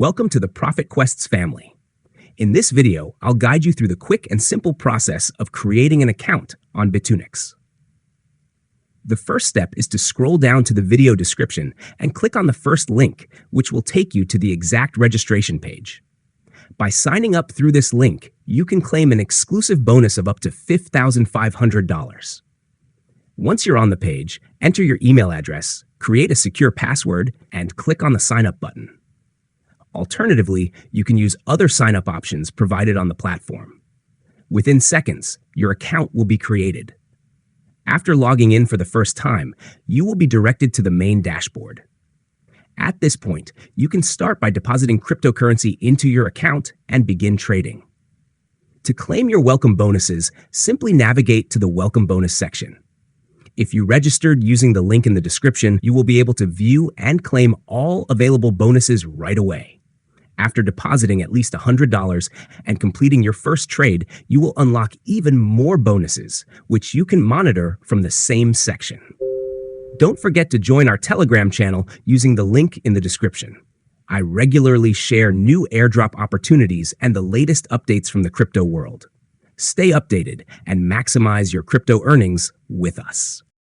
Welcome to the Profit Quests family. In this video, I'll guide you through the quick and simple process of creating an account on Bitunix. The first step is to scroll down to the video description and click on the first link, which will take you to the exact registration page. By signing up through this link, you can claim an exclusive bonus of up to $5,500. Once you're on the page, enter your email address, create a secure password, and click on the sign up button. Alternatively, you can use other sign-up options provided on the platform. Within seconds, your account will be created. After logging in for the first time, you will be directed to the main dashboard. At this point, you can start by depositing cryptocurrency into your account and begin trading. To claim your welcome bonuses, simply navigate to the Welcome Bonus section. If you registered using the link in the description, you will be able to view and claim all available bonuses right away. After depositing at least $100 and completing your first trade, you will unlock even more bonuses, which you can monitor from the same section. Don't forget to join our Telegram channel using the link in the description. I regularly share new airdrop opportunities and the latest updates from the crypto world. Stay updated and maximize your crypto earnings with us.